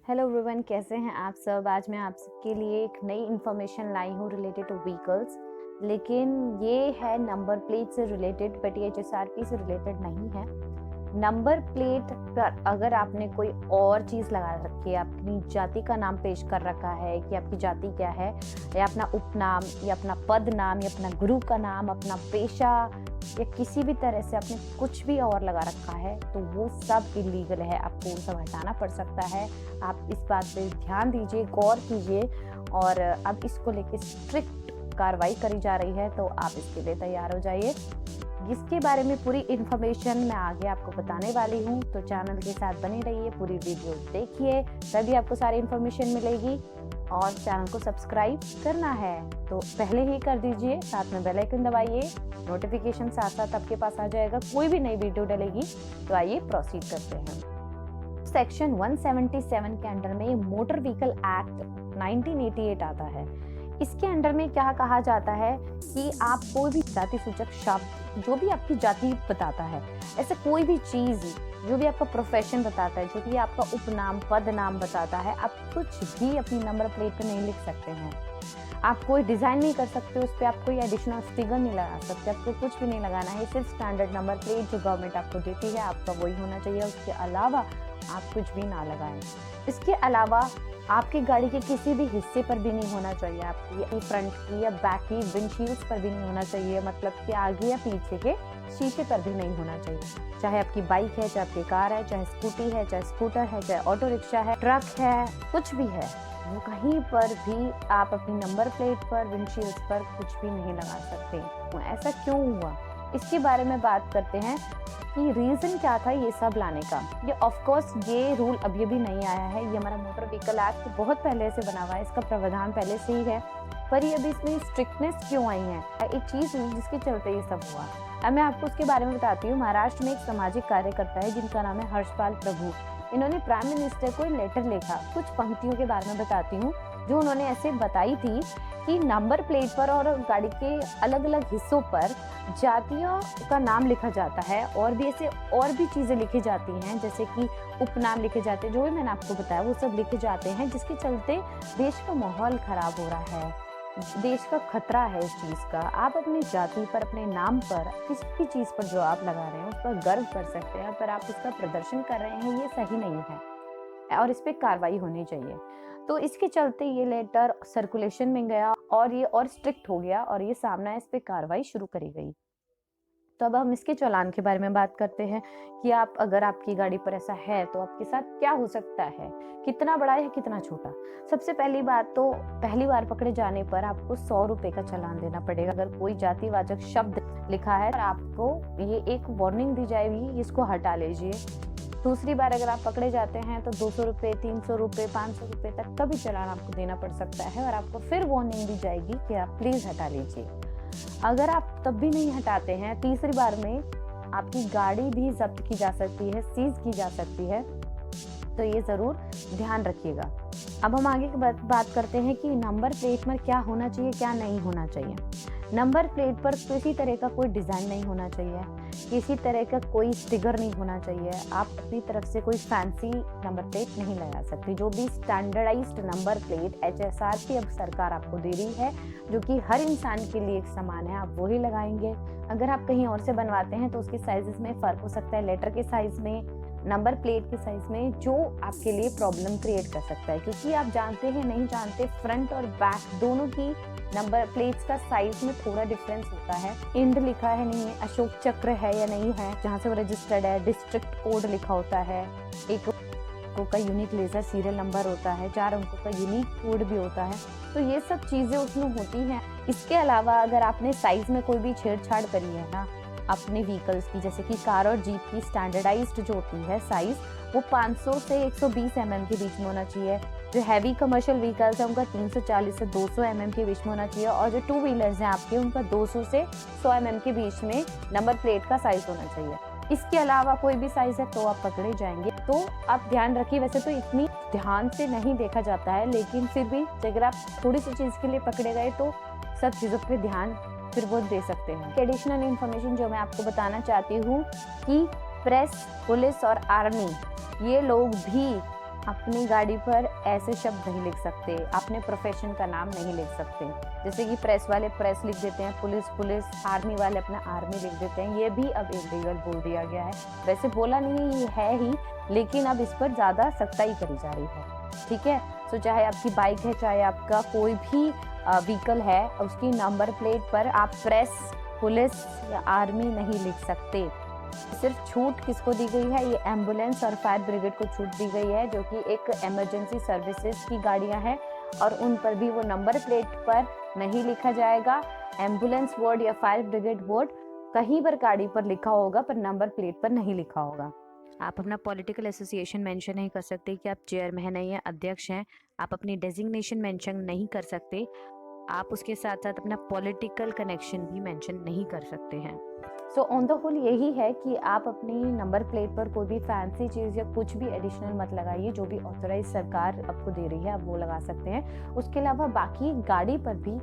Hello everyone, कैसे हैं आप सब। आज मैं आप सबके लिए एक नई इन्फॉर्मेशन लाई हूँ रिलेटेड टू व्हीकल्स। लेकिन ये है नंबर प्लेट से रिलेटेड, बट ये HSRP से रिलेटेड नहीं है। नंबर प्लेट पर अगर आपने कोई और चीज़ लगा रखी है, अपनी जाति का नाम पेश कर रखा है कि आपकी जाति क्या है, या अपना उपनाम या अपना पद नाम या अपना गुरु का नाम, अपना पेशा या किसी भी तरह से आपने कुछ भी और लगा रखा है, तो वो सब इलीगल है। आपको वो सब हटाना पड़ सकता है। आप इस बात पे ध्यान दीजिए, गौर कीजिए, और अब इसको लेके स्ट्रिक्ट कार्रवाई करी जा रही है, तो आप इसके लिए तैयार हो जाइए। इसके बारे में पूरी इन्फॉर्मेशन मैं आगे आपको बताने वाली हूँ, तो चैनल के साथ बने रहिए, पूरी वीडियो देखिए, तभी आपको सारी इन्फॉर्मेशन मिलेगी। और चैनल को सब्सक्राइब करना है तो पहले ही कर दीजिए, साथ में बेल आइकन दबाइए, नोटिफिकेशन साथ साथ आपके पास आ जाएगा कोई भी नई वीडियो डलेगी। तो आइए प्रोसीड करते हैं। सेक्शन 177 के अंडर में मोटर व्हीकल एक्ट 1988 आता है। इसके अंडर में क्या कहा जाता है कि आप कोई भी जाति सूचक शब्द, जो भी आपकी जाति बताता है, ऐसे कोई भी चीज जो भी आपका प्रोफेशन बताता है, जो भी आपका उपनाम पद नाम बताता है, आप कुछ भी अपनी नंबर प्लेट पे नहीं लिख सकते हैं। आप कोई डिजाइन नहीं कर सकते उस पर, आप कोई एडिशनल स्टिकर नहीं लगा सकते, आपको कुछ भी नहीं लगाना है। सिर्फ स्टैंडर्ड नंबर प्लेट जो गवर्नमेंट आपको देती है, आपका वही होना चाहिए। उसके अलावा आप कुछ भी ना लगाएं। इसके अलावा आपकी गाड़ी के किसी भी हिस्से पर भी नहीं होना चाहिए, आपकी फ्रंट की या बैक की विंडशील्ड्स पर भी नहीं होना चाहिए, मतलब कि आगे या पीछे के शीशे पर भी नहीं होना चाहिए। चाहे आपकी बाइक है, चाहे आपकी कार है, चाहे स्कूटी है, चाहे स्कूटर है, चाहे ऑटो रिक्शा है, ट्रक है, कुछ भी है, वो कहीं पर भी आप अपनी नंबर प्लेट पर, विंडशील्ड्स पर कुछ भी नहीं लगा सकते। ऐसा क्यों हुआ, इसके बारे में बात करते हैं कि रीजन क्या था ये सब लाने का। ये ऑफ कोर्स ये रूल अभी भी नहीं आया है, ये हमारा मोटर व्हीकल एक्ट बहुत पहले से बना हुआ है, इसका प्रावधान पहले से ही है, पर ये अभी इसमें स्ट्रिक्टनेस क्यों आई है, एक चीज हुई जिसके चलते ये सब हुआ। अब मैं आपको उसके बारे में बताती हूँ। महाराष्ट्र में एक सामाजिक कार्यकर्ता है जिनका नाम है हर्षपाल प्रभु। इन्होंने प्राइम मिनिस्टर को लेटर लिखा। कुछ पंक्तियों के बारे में बताती हूँ जो उन्होंने ऐसे बताई थी कि नंबर प्लेट पर और गाड़ी के अलग अलग हिस्सों पर जातियों का नाम लिखा जाता है, और भी ऐसे और भी चीजें लिखी जाती हैं, जैसे कि उपनाम लिखे जाते हैं, जो भी मैंने आपको बताया वो सब लिखे जाते हैं, जिसके चलते देश का माहौल खराब हो रहा है, देश का खतरा है इस चीज का। आप अपनी जाति पर, अपने नाम पर, किसी भी चीज पर जो आप लगा रहे हैं उस पर गर्व कर सकते हैं, पर आप उसका प्रदर्शन कर रहे हैं, ये सही नहीं है और इस पे कार्रवाई होनी चाहिए। तो इसके चलते ये लेटर सर्कुलेशन में गया और ये और स्ट्रिक्ट हो गया, और ये सामना इस पे कार्रवाई शुरू करी गई। तो अब हम इसके चालान के बारे में बात करते हैं कि आप, अगर आपकी गाड़ी पर ऐसा है तो आपके साथ क्या हो सकता है, कितना बड़ा है कितना छोटा। सबसे पहली बात तो, पहली बार पकड़े जाने पर आपको 100 रुपए का चालान देना पड़ेगा। अगर कोई जातिवाचक शब्द लिखा है, आपको ये एक वार्निंग दी जाएगी, इसको हटा लीजिए। दूसरी बार अगर आप पकड़े जाते हैं तो 200 रुपये, 300 रुपये, 500 रुपये तक का भी चालान आपको देना पड़ सकता है, और आपको फिर वार्निंग दी जाएगी कि आप प्लीज हटा लीजिए। अगर आप तब भी नहीं हटाते हैं, तीसरी बार में आपकी गाड़ी भी जब्त की जा सकती है, सीज की जा सकती है, तो ये जरूर ध्यान रखिएगा। अब हम आगे की बात करते हैं कि नंबर प्लेट पर क्या होना चाहिए, क्या नहीं होना चाहिए। नंबर प्लेट पर किसी तरह का कोई डिजाइन नहीं होना चाहिए, किसी तरह का कोई स्टिकर नहीं होना चाहिए। आप अपनी तरफ से कोई फैंसी नंबर प्लेट नहीं लगा सकते। जो भी स्टैंडर्डाइज्ड नंबर प्लेट HSRP अब सरकार आपको दे रही है, जो कि हर इंसान के लिए एक समान है, आप वही लगाएंगे। अगर आप कहीं और से बनवाते हैं तो उसके साइजेस में फर्क हो सकता है, लेटर के साइज में, नंबर प्लेट के साइज में, जो आपके लिए प्रॉब्लम क्रिएट कर सकता है। क्योंकि आप जानते हैं नहीं जानते, फ्रंट और बैक दोनों की नंबर प्लेट्स का साइज में थोड़ा डिफरेंस होता है। इंड लिखा है नहीं है, अशोक चक्र है या नहीं है जहाँ से वो रजिस्टर्ड है, डिस्ट्रिक्ट कोड लिखा होता है, एक अंकों का यूनिक लेजर सीरियल नंबर होता है, 4 अंकों का यूनिक कोड भी होता है, तो ये सब चीजें उसमें होती हैं। इसके अलावा अगर आपने साइज में कोई भी छेड़छाड़ करी है ना अपने व्हीकल्स की, जैसे कि कार और जीप की स्टैंडर्डाइज्ड जो होती है साइज, वो 500 से 120 mm के बीच में होना चाहिए। जो हैवी कमर्शियल व्हीकल्स है उनका 340 से 200 mm के बीच में होना चाहिए, और जो 2 व्हीलर्स हैं आपके, उनका 200 से 100 mm के बीच में नंबर प्लेट का साइज होना चाहिए। इसके अलावा कोई भी साइज है तो आप पकड़े जाएंगे। तो आप ध्यान रखिए, वैसे तो इतनी ध्यान से नहीं देखा जाता है, लेकिन फिर भी अगर आप थोड़ी सी चीज के लिए पकड़े गए तो सब चीजों पे ध्यान फिर वो दे सकते हैं। एडिशनल इन्फॉर्मेशन जो मैं आपको बताना चाहती हूँ कि प्रेस, पुलिस और आर्मी, ये लोग भी अपनी गाड़ी पर ऐसे शब्द नहीं लिख सकते, अपने प्रोफेशन का नाम नहीं लिख सकते। जैसे कि प्रेस वाले प्रेस लिख देते हैं, पुलिस पुलिस, आर्मी वाले अपना आर्मी लिख देते हैं, ये भी अब इलीगल बोल दिया गया है। वैसे बोला नहीं है ही, लेकिन अब इस पर ज़्यादा सख्ताई करी जा रही है, ठीक है। सो चाहे आपकी बाइक है, चाहे आपका कोई भी व्हीकल है, उसकी नंबर प्लेट पर आप प्रेस, पुलिस या आर्मी नहीं लिख सकते। सिर्फ छूट किसको दी गई है, ये एम्बुलेंस और फायर ब्रिगेड को छूट दी गई है, जो कि एक इमरजेंसी सर्विसेज की गाड़ियां हैं, और उन पर भी वो नंबर प्लेट पर नहीं लिखा जाएगा। एम्बुलेंस वर्ड या फायर ब्रिगेड वर्ड कहीं पर गाड़ी पर लिखा होगा, पर नंबर प्लेट पर नहीं लिखा होगा। आप अपना पॉलिटिकल एसोसिएशन मेंशन नहीं कर सकते कि आप चेयरमैन हैं या अध्यक्ष हैं। आप अपनी डेजिग्नेशन मेंशन नहीं कर सकते। आप उसके साथ साथ अपना पॉलिटिकल कनेक्शन भी मेंशन नहीं कर सकते हैं। सो ऑन द होल यही है कि आप अपनी नंबर प्लेट पर कोई भी फैंसी चीज़ या कुछ भी एडिशनल मत लगाइए। जो भी ऑथराइज सरकार आपको दे रही है आप वो लगा सकते हैं। उसके अलावा बाकी गाड़ी पर भी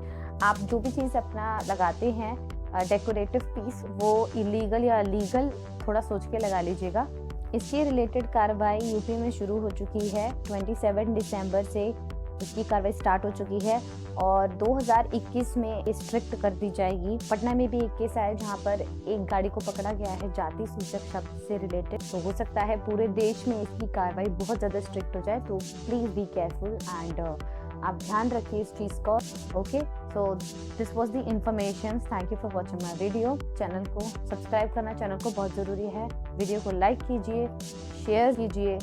आप जो भी चीज़ अपना लगाते हैं डेकोरेटिव पीस, वो इलीगल या लीगल थोड़ा सोच के लगा लीजिएगा। इसके रिलेटेड कार्रवाई यूपी में शुरू हो चुकी है। 27 दिसंबर से इसकी कार्रवाई स्टार्ट हो चुकी है और 2021 में स्ट्रिक्ट कर दी जाएगी। पटना में भी एक केस आया जहां पर एक गाड़ी को पकड़ा गया है जाति सूचक शब्द से रिलेटेड। तो हो सकता है पूरे देश में इसकी कार्रवाई बहुत ज़्यादा स्ट्रिक्ट हो जाए, तो प्लीज़ बी केयरफुल एंड आप ध्यान रखिए इस चीज़ का। Okay, so this was the information. Thank you for watching my video. Channel को सब्सक्राइब करना चैनल को बहुत ज़रूरी है। वीडियो को लाइक कीजिए, शेयर कीजिए